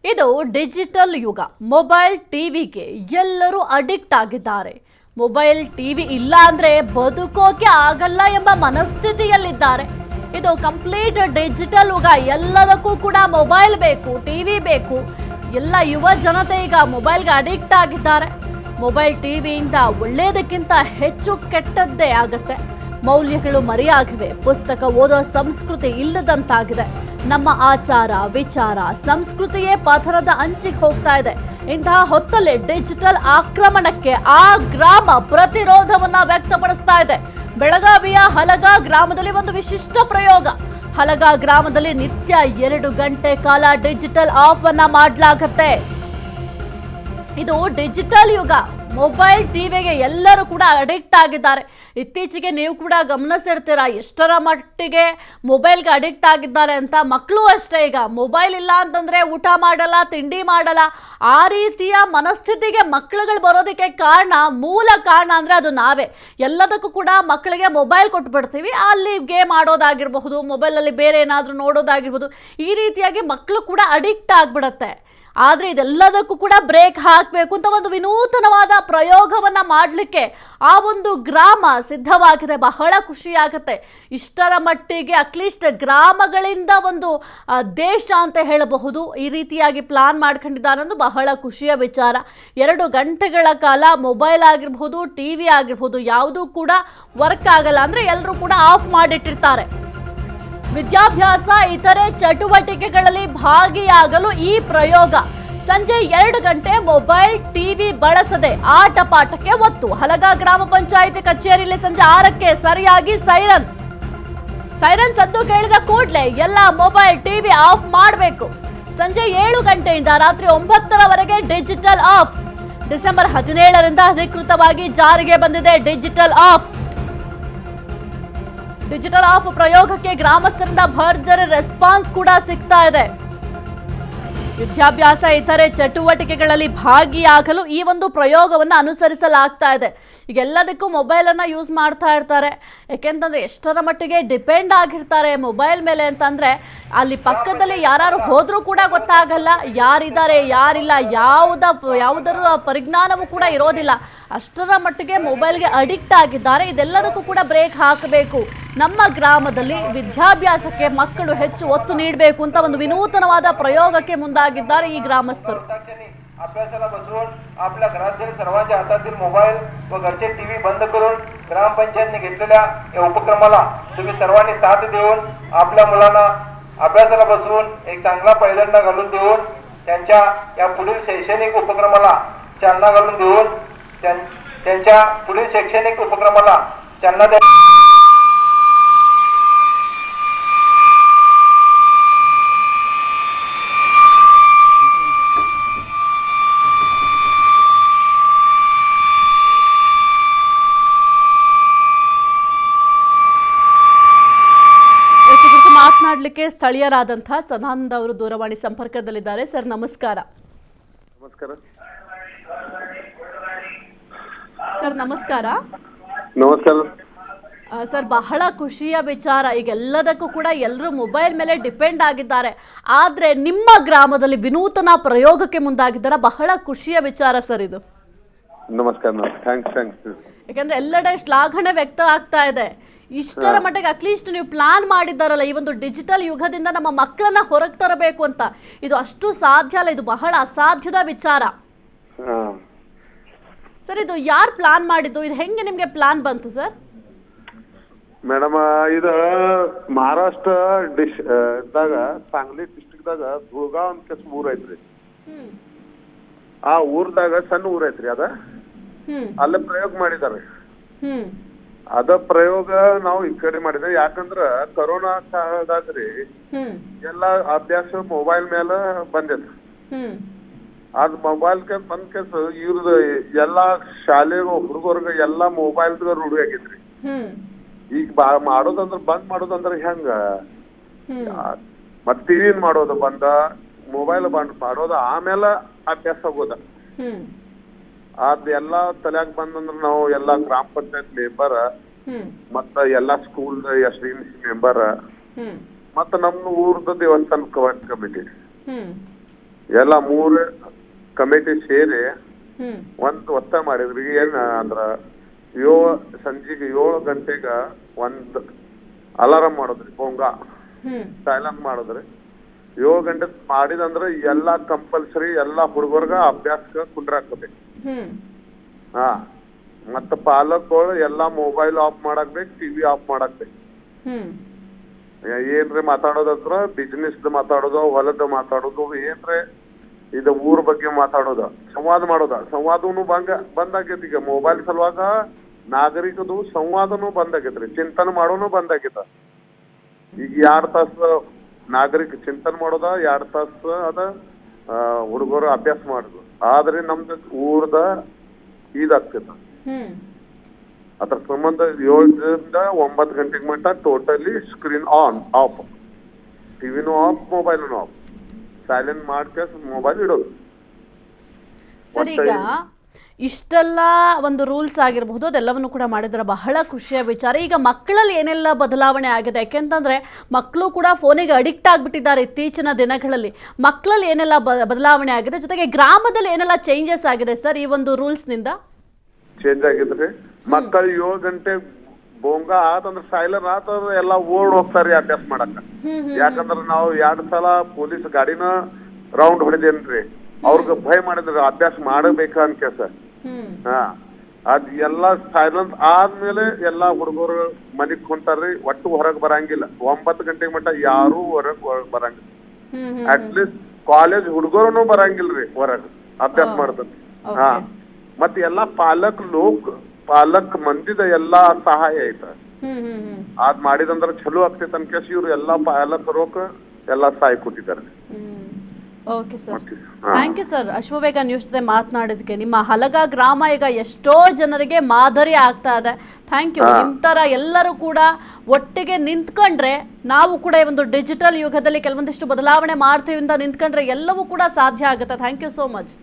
ಇದು ಡಿಜಿಟಲ್ ಯುಗ. ಮೊಬೈಲ್ ಟಿವಿಗೆ ಎಲ್ಲರೂ ಅಡಿಕ್ಟ್ ಆಗಿದ್ದಾರೆ. ಮೊಬೈಲ್ ಟಿವಿ ಇಲ್ಲ ಅಂದ್ರೆ ಬದುಕೋಕೆ ಆಗಲ್ಲ ಎಂಬ ಮನಸ್ಥಿತಿಯಲ್ಲಿದ್ದಾರೆ. ಇದು ಕಂಪ್ಲೀಟ್ ಡಿಜಿಟಲ್ ಯುಗ. ಎಲ್ಲದಕ್ಕೂ ಕೂಡ ಮೊಬೈಲ್ ಬೇಕು, ಟಿವಿ ಬೇಕು. ಎಲ್ಲ ಯುವ ಜನತೆ ಈಗ ಮೊಬೈಲ್ಗೆ ಅಡಿಕ್ಟ್ ಆಗಿದ್ದಾರೆ. ಮೊಬೈಲ್ ಟಿವಿಯಿಂದ ಒಳ್ಳೆಯದಕ್ಕಿಂತ ಹೆಚ್ಚು ಕೆಟ್ಟದ್ದೇ ಆಗುತ್ತೆ. ಮೌಲ್ಯಗಳು ಮರೆಯಾಗಿವೆ. ಪುಸ್ತಕ ಓದೋ ಸಂಸ್ಕೃತಿ ಇಲ್ಲದಂತಾಗಿದೆ. ನಮ್ಮ ಆಚಾರ ವಿಚಾರ ಸಂಸ್ಕೃತಿಯೇ ಪತನದ ಅಂಚಿಗೆ ಹೋಗ್ತಾ ಇದೆ. ಇಂತಹ ಹೊತ್ತಲ್ಲಿ ಡಿಜಿಟಲ್ ಆಕ್ರಮಣಕ್ಕೆ ಆ ಗ್ರಾಮ ಪ್ರತಿರೋಧವನ್ನ ವ್ಯಕ್ತಪಡಿಸ್ತಾ ಇದೆ. ಬೆಳಗಾವಿಯ ಹಲಗಾ ಗ್ರಾಮದಲ್ಲಿ ಒಂದು ವಿಶಿಷ್ಟ ಪ್ರಯೋಗ. ಹಲಗಾ ಗ್ರಾಮದಲ್ಲಿ ನಿತ್ಯ 2 ಗಂಟೆ ಕಾಲ ಡಿಜಿಟಲ್ ಆಫ್ ಅನ್ನ ಮಾಡಲಾಗುತ್ತೆ. ಇದು ಡಿಜಿಟಲ್ ಯುಗ. ಮೊಬೈಲ್ ಟಿವಿಗೆ ಎಲ್ಲರೂ ಕೂಡ ಅಡಿಕ್ಟ್ ಆಗಿದ್ದಾರೆ. ಇತ್ತೀಚೆಗೆ ನೀವು ಕೂಡ ಗಮನಿಸಿರ್ತೀರಾ ಎಷ್ಟರ ಮಟ್ಟಿಗೆ ಮೊಬೈಲ್ಗೆ ಅಡಿಕ್ಟ್ ಆಗಿದ್ದಾರೆ ಅಂತ. ಮಕ್ಕಳು ಅಷ್ಟೇ, ಈಗ ಮೊಬೈಲ್ ಇಲ್ಲ ಅಂತಂದರೆ ಊಟ ಮಾಡಲ್ಲ, ತಿಂಡಿ ಮಾಡಲ್ಲ. ಆ ರೀತಿಯ ಮನಸ್ಥಿತಿಗೆ ಮಕ್ಕಳುಗಳು ಬರೋದಕ್ಕೆ ಮೂಲ ಕಾರಣ ಅಂದರೆ ಅದು ನಾವೇ. ಎಲ್ಲದಕ್ಕೂ ಕೂಡ ಮಕ್ಕಳಿಗೆ ಮೊಬೈಲ್ ಕೊಟ್ಬಿಡ್ತೀವಿ. ಅಲ್ಲಿ ಗೇಮ್ ಆಡೋದಾಗಿರಬಹುದು, ಮೊಬೈಲಲ್ಲಿ ಬೇರೆ ಏನಾದರೂ ನೋಡೋದಾಗಿರ್ಬೋದು. ಈ ರೀತಿಯಾಗಿ ಮಕ್ಕಳು ಕೂಡ ಅಡಿಕ್ಟ್ ಆಗಿಬಿಡತ್ತೆ. ಆದರೆ ಇದೆಲ್ಲದಕ್ಕೂ ಕೂಡ ಬ್ರೇಕ್ ಹಾಕಬೇಕು ಅಂತ ಒಂದು ವಿನೂತನವಾದ ಪ್ರಯೋಗವನ್ನ ಮಾಡಲಿಕ್ಕೆ ಆ ಒಂದು ಗ್ರಾಮ ಸಿದ್ಧವಾಗಿದೆ. ಬಹಳ ಖುಷಿಯಾಗುತ್ತೆ. ಇಷ್ಟರ ಮಟ್ಟಿಗೆ ಅಟ್ಲೀಸ್ಟ್ ಗ್ರಾಮಗಳಿಂದ ಒಂದು ದೇಶ ಅಂತ ಹೇಳಬಹುದು. ಈ ರೀತಿಯಾಗಿ ಪ್ಲಾನ್ ಮಾಡ್ಕೊಂಡಿದ್ದಾರೆ ಅನ್ನೋದು ಬಹಳ ಖುಷಿಯ ವಿಚಾರ. 2 ಗಂಟೆಗಳ ಕಾಲ ಮೊಬೈಲ್ ಆಗಿರ್ಬೋದು, ಟಿವಿ ಆಗಿರ್ಬೋದು, ಯಾವುದೂ ಕೂಡ ವರ್ಕ್ ಆಗಲ್ಲ. ಅಂದರೆ ಎಲ್ಲರೂ ಕೂಡ ಆಫ್ ಮಾಡಿಟ್ಟಿರ್ತಾರೆ. ವಿದ್ಯಾಭ್ಯಾಸ ಇತರೆ ಚಟುವಟಿಕೆಗಳಲ್ಲಿ ಭಾಗಿಯಾಗಲು ಈ ಪ್ರಯೋಗ. ಸಂಜೆ 2 ಗಂಟೆ ಮೊಬೈಲ್ ಟಿವಿ ಬಳಸದೆ ಆಟ ಪಾಠಕ್ಕೆ ಒತ್ತು. ಹಲಗಾ ಗ್ರಾಮ ಪಂಚಾಯಿತಿ ಕಚೇರಿಯಲ್ಲಿ ಸಂಜೆ 6ಕ್ಕೆ ಸರಿಯಾಗಿ ಸೈರನ್ ಸದ್ದು ಕೇಳಿದ ಕೂಡಲೇ ಎಲ್ಲ ಮೊಬೈಲ್ ಟಿವಿ ಆಫ್ ಮಾಡಬೇಕು. ಸಂಜೆ 7 ಗಂಟೆಯಿಂದ ರಾತ್ರಿ 9ರವರೆಗೆ ಡಿಜಿಟಲ್ ಆಫ್. ಡಿಸೆಂಬರ್ 17ರಿಂದ ಅಧಿಕೃತವಾಗಿ ಜಾರಿಗೆ ಬಂದಿದೆ ಡಿಜಿಟಲ್ ಆಫ್. ಡಿಜಿಟಲ್ ಆಫ್ ಪ್ರಯೋಗಕ್ಕೆ ಗ್ರಾಮಸ್ಥರಿಂದ ಭರ್ಜರಿ ರೆಸ್ಪಾನ್ಸ್ ಕೂಡ ಸಿಗ್ತಾ ಇದೆ. ವಿದ್ಯಾಭ್ಯಾಸ ಇತರೆ ಚಟುವಟಿಕೆಗಳಲ್ಲಿ ಭಾಗಿಯಾಗಲು ಈ ಒಂದು ಪ್ರಯೋಗವನ್ನು ಅನುಸರಿಸಲಾಗ್ತಾ ಇದೆ. ಈಗ ಎಲ್ಲದಕ್ಕೂ ಮೊಬೈಲನ್ನು ಯೂಸ್ ಮಾಡ್ತಾ ಇರ್ತಾರೆ. ಯಾಕೆಂತಂದರೆ ಎಷ್ಟರ ಮಟ್ಟಿಗೆ ಡಿಪೆಂಡ್ ಆಗಿರ್ತಾರೆ ಮೊಬೈಲ್ ಮೇಲೆ ಅಂತಂದರೆ ಅಲ್ಲಿ ಪಕ್ಕದಲ್ಲಿ ಯಾರು ಹೋದರೂ ಕೂಡ ಗೊತ್ತಾಗಲ್ಲ ಯಾರಿದ್ದಾರೆ ಯಾರಿಲ್ಲ, ಯಾವುದರ ಪರಿಜ್ಞಾನವೂ ಕೂಡ ಇರೋದಿಲ್ಲ. ಅಷ್ಟರ ಮಟ್ಟಿಗೆ ಮೊಬೈಲ್ಗೆ ಅಡಿಕ್ಟ್ ಆಗಿದ್ದಾರೆ. ಇದೆಲ್ಲದಕ್ಕೂ ಕೂಡ ಬ್ರೇಕ್ ಹಾಕಬೇಕು. ನಮ್ಮ ಗ್ರಾಮದಲ್ಲಿ विद्याभ्यासಕ್ಕೆ ಮಕ್ಕಳು ಹೆಚ್ಚು ಒತ್ತು ನೀಡಬೇಕು ಅಂತ ಒಂದು ವಿನೂತನವಾದ ಪ್ರಯೋಗಕ್ಕೆ ಮುಂದಾಗಿದ್ದಾರೆ ಈ ಗ್ರಾಮಸ್ಥರು. अभ्यासाला बसवून आपल्या घरातील सर्वांच्या हातातील मोबाईल व घरचे टीव्ही बंद करून ग्रामपंचायतने घेतलेल्या या उपक्रमाला तुम्ही सर्वांनी साथ देऊन आपल्या मुलांना अभ्यासाला बसवून एक चांगला पहिल्यांदा घालून देऊन त्यांच्या या पुढील शैक्षणिक उपक्रमाला चालना घालून देऊन त्यांच्या पुढील शैक्षणिक उपक्रमाला चालना द्या. ಮಾತನಾಡಲಿಕ್ಕೆ ಸ್ಥಳೀಯರಾದಂತಹ ಸದಾನಂದ ಅವರು ದೂರವಾಣಿ ಸಂಪರ್ಕದಲ್ಲಿದ್ದಾರೆ. ಸರ್ ನಮಸ್ಕಾರ. ನಮಸ್ಕಾರ ಸರ್. ನಮಸ್ಕಾರ. ನಮಸ್ಕಾರ ಸರ್, ಬಹಳ ಖುಷಿಯ ವಿಚಾರ. ಈಗ ಎಲ್ಲದಕ್ಕೂ ಕೂಡ ಎಲ್ಲರೂ ಮೊಬೈಲ್ ಮೇಲೆ ಡಿಪೆಂಡ್ ಆಗಿದ್ದಾರೆ. ಆದರೆ ನಿಮ್ಮ ಗ್ರಾಮದಲ್ಲಿ ವಿನೂತನ ಪ್ರಯೋಗಕ್ಕೆ ಮುಂದಾಗಿದ್ದಾರೆ. ಬಹಳ ಖುಷಿಯ ವಿಚಾರ ಸರ್ ಇದು. ನಮಸ್ಕಾರ. ಥ್ಯಾಂಕ್ಸ್. ಯಾಕಂದ್ರೆ ಎಲ್ಲೆಡೆ ಶ್ಲಾಘನೆ ವ್ಯಕ್ತ ಆಗ್ತಾ ಇದೆ. ಇಷ್ಟರ ಮಟ್ಟಿಗೆ ಅಟ್ಲೀಸ್ಟ್ ನೀವು ಪ್ಲಾನ್ ಮಾಡಿದ್ದಾರಲ್ಲ, ಈ ಒಂದು ಡಿಜಿಟಲ್ ಯುಗದಿಂದ ನಮ್ಮ ಮಕ್ಕಳನ್ನ ಹೊರಗೆ ತರಬೇಕು ಅಂತ. ಇದು ಅಷ್ಟು ಸಾಧ್ಯ ಅಲ್ಲ, ಇದು ಬಹಳ ಅಸಾಧ್ಯದ ವಿಚಾರ. ಸರ್, ಇದು ಯಾರು ಪ್ಲಾನ್ ಮಾಡಿದ್ದು? ಇದು ಹೆಂಗೆ ನಿಮ್ಗೆ ಪ್ಲಾನ್ ಬಂತು ಸರ್? ಮೇಡಮ್, ಇದು ಮಹಾರಾಷ್ಟ್ರ ದಾಗ सांगली ಡಿಸ್ಟ್ರಿಕ್ಟ್ದಾಗ ಧುಳಗಾವ್ ಅಂತ ಊರ್ ಐತ್ರಿ. ಆ ಊರ್ದಾಗ ಸಣ್ಣ ಊರ್ ಐತ್ರಿ. ಅದ ಅಲ್ಲೇ ಪ್ರಯೋಗ ಮಾಡಿದಾರೆ. ಅದ ಪ್ರಯೋಗ ನಾವು ಈ ಕಡೆ ಮಾಡಿದ್ರೆ, ಯಾಕಂದ್ರ ಕೊರೋನಾ ಕಾಲದಾಗ್ರಿ ಎಲ್ಲಾ ಅಭ್ಯಾಸ ಮೊಬೈಲ್ ಮೇಲೆ ಬಂದೈತಿ. ಅದ್ ಮೊಬೈಲ್ ಬಂದ್ ಕೇಸ್ ಇವ್ರದ್ದು ಎಲ್ಲಾ ಶಾಲೆ ಹುಡುಗರ್ಗ ಎಲ್ಲಾ ಮೊಬೈಲ್ ರೂಢಿ ಆಗೈತ್ರಿ. ಈಗ ಮಾಡೋದಂದ್ರ ಬಂದ್ ಮಾಡೋದಂದ್ರ ಹೆಂಗ, ಮತ್ ಟಿವಿ ಮಾಡೋದು ಬಂದ, ಮೊಬೈಲ್ ಬಂದ್ ಮಾಡೋದು, ಆಮೇಲೆ ಅಭ್ಯಾಸ ಆಗೋದ. ಅದ್ ಎಲ್ಲಾ ತಲ್ಯಾಗ ಬಂದಂದ್ರ ನಾವು ಎಲ್ಲಾ ಗ್ರಾಮ ಪಂಚಾಯತ್ ಮೆಂಬರ್ ಮತ್ತ ಎಲ್ಲಾ ಸ್ಕೂಲ್ SDMC ಮೆಂಬರ್ ಮತ್ತ ನಮ್ಮ ಊರ್ದ ದೇವಸ್ಥಾನ ಕಮಿಟಿ ಎಲ್ಲ 3 ಕಮಿಟಿ ಸೇರಿ ಹ್ಮ್ ಒಂದ್ ಒತ್ತಾಯ ಮಾಡಿದ್ರಿ. ಏನ್ ಅಂದ್ರ ಸಂಜೆಗೆ 7 ಗಂಟೆಗೆ ಒಂದ್ ಅಲಾರಾಮ್ ಮಾಡೋದ್ರಿ, ಭೋಂಗ ಹ್ಮ್ ಸೈಲೆಂಟ್ ಮಾಡೋದ್ರಿ. 7 ಗಂಟೆ ಮಾಡಿದಂದ್ರ ಎಲ್ಲಾ ಕಂಪಲ್ಸರಿ ಎಲ್ಲಾ ಹುಡುಗರ್ಗ ಅಭ್ಯಾಸಕ್ಕೆ ಕುಂಡ್ರಾಕ್ಬೇಕು. ಹ್ಮ್ ಹಾ, ಮತ್ತ ಪಾಲಕಗಳು ಎಲ್ಲಾ ಮೊಬೈಲ್ ಆಫ್ ಮಾಡಾಕ್ಬೇಕು, ಟಿವಿ ಆಫ್ ಮಾಡಾಕ್ಬೇಕು. ಹ್ಮ್ ಏನ್ರಿ ಮಾತಾಡೋದತ್ರ ಬಿಸ್ನೆಸ್ ಮಾತಾಡೋದು, ಹೊಲದ ಮಾತಾಡೋದು, ಏನ್ರಿ ಇದು ಊರ್ ಬಗ್ಗೆ ಮಾತಾಡೋದ, ಸಂವಾದ ಮಾಡೋದ. ಸಂವಾದನು ಬಂದಾಗೈತಿ. ಈಗ ಮೊಬೈಲ್ ಸಲುವಾಗ ನಾಗರಿಕದು ಸಂವಾದನು ಬಂದಾಗೈತ್ರಿ, ಚಿಂತನೆ ಮಾಡೋನು ಬಂದಾಗೈತ. ಈಗ 2 ತಾಸು ನಾಗರಿಕ ಚಿಂತನೆ ಮಾಡೋದ, 2 ತಾಸು ಅದ ಹುಡುಗರು ಅಭ್ಯಾಸ ಮಾಡುದು. ಆದ್ರೆ ನಮ್ದು ಊರ್ದ ಇದಾಗ್ತೈತ. ಹ್ಮ್ ಅದ್ರ ಸಂಬಂಧ 7ರಿಂದ 9 ಗಂಟೆಗೆ ಮಟ್ಟ ಟೋಟಲಿ ಸ್ಕ್ರೀನ್ ಆಫ್, ಟಿವಿನೂ ಆಫ್, ಮೊಬೈಲ್ನು ಆಫ್, ಸೈಲೆಂಟ್ ಮಾಡ್ಕೇಸ್ ಮೊಬೈಲ್ ಇಡೋದು. ಸರ್, ಈಗ ಇಷ್ಟೆಲ್ಲ ಒಂದು ರೂಲ್ಸ್ ಆಗಿರಬಹುದು, ಅದೆಲ್ಲವನ್ನು ಕೂಡ ಮಾಡಿದ್ರೆ ಬಹಳ ಖುಷಿಯ ವಿಚಾರ. ಈಗ ಮಕ್ಕಳಲ್ಲಿ ಏನೆಲ್ಲ ಬದಲಾವಣೆ ಆಗಿದೆ? ಯಾಕೆಂತಂದ್ರೆ ಮಕ್ಕಳು ಕೂಡ ಫೋನಿಗೆ ಅಡಿಕ್ಟ್ ಆಗಿಬಿಟ್ಟಿದ್ದಾರೆ ಇತ್ತೀಚಿನ ದಿನಗಳಲ್ಲಿ. ಮಕ್ಕಳಲ್ಲಿ ಏನೆಲ್ಲ ಬದಲಾವಣೆ ಆಗಿದೆ, ಜೊತೆಗೆ ಗ್ರಾಮದಲ್ಲಿ ಏನೆಲ್ಲ ಚೇಂಜಸ್ ಆಗಿದೆ ಸರ್ ಈ ಒಂದು ರೂಲ್ಸ್ನಿಂದ? ಚೇಂಜ್ ಆಗಿದ್ರಿ. ಮಕ್ಕಳು 7 ಗಂಟೆ ಬೋಂಗ ಆತಂದ್ರ ಸೈಲರ್ ಆತಂದ್ರ ಎಲ್ಲಾ ಓಡ್ ಹೋಗ್ತಾರಿ ಅಭ್ಯಾಸ ಮಾಡಕ್ಕ. ಯಾಕಂದ್ರ ನಾವು 2 ಸಲ ಪೊಲೀಸ್ ಗಾಡಿನ ರೌಂಡ್ ಹೊಡೆದೇನ್ರಿ, ಅವ್ರಿಗೆ ಭಯ ಮಾಡಿದ್ರಿ ಅಭ್ಯಾಸ ಮಾಡಬೇಕ ಅನ್ಕೇಸ. ಹಾ, ಅದ್ ಎಲ್ಲಾ ಸೈಲೆನ್ಸ್ ಆದ್ಮೇಲೆ ಎಲ್ಲಾ ಹುಡುಗರು ಮನಿಗ್ ಹೊಂಟಾರ್ರಿ. ಒಟ್ಟು ಹೊರಗ್ ಬರಂಗಿಲ್ಲ. 9 ಗಂಟೆಗೆ ಮಟ್ಟ ಯಾರು ಹೊರಗ್ ಬರಂಗಿಲ್ಲ. ಅಟ್ಲೀಸ್ಟ್ ಕಾಲೇಜ್ ಹುಡುಗರು ಬರಂಗಿಲ್ರಿ ಹೊರಗ್ ಅಭ್ಯಾಸ ಮಾಡ್ತಾರೆ. ಹಾ, ಮತ್ ಎಲ್ಲಾ ಪಾಲಕ್ ಮಂದಿದ ಎಲ್ಲಾ ಸಹಾಯ ಐತ. ಅದ್ ಮಾಡಿದಂದ್ರ ಚಲೋ ಆಗ್ತೈತೆ ಅನ್ಕೇಸಿ ಇವ್ರು ಎಲ್ಲಾ ಪಾಲಕರೋಕ ಎಲ್ಲಾ ಸಹಾಯ ಕೊಟ್ಟಿದ್ದಾರೆ. Okay sir, thank you sir. Ashwavega news ಜೊತೆ ಮಾತನಾಡಿದಕ್ಕೆ. ನಿಮ್ಮ ಹಲಗ ಗ್ರಾಮ ಈಗ ಎಷ್ಟೋ ಜನರಿಗೆ ಮಾದರಿ ಆಗ್ತಾ ಇದೆ. Thank you. ನಿಮ್ಮ ಥರ ಎಲ್ಲರೂ ಕೂಡ ಒಟ್ಟಿಗೆ ನಿಂತ್ಕೊಂಡ್ರೆ, ನಾವು ಕೂಡ ಈ ಒಂದು ಡಿಜಿಟಲ್ ಯುಗದಲ್ಲಿ ಕೆಲವೊಂದಿಷ್ಟು ಬದಲಾವಣೆ ಮಾಡ್ತೀವಿ ಅಂತ ನಿಂತ್ಕೊಂಡ್ರೆ ಎಲ್ಲವೂ ಕೂಡ ಸಾಧ್ಯ ಆಗುತ್ತೆ. Thank you so much.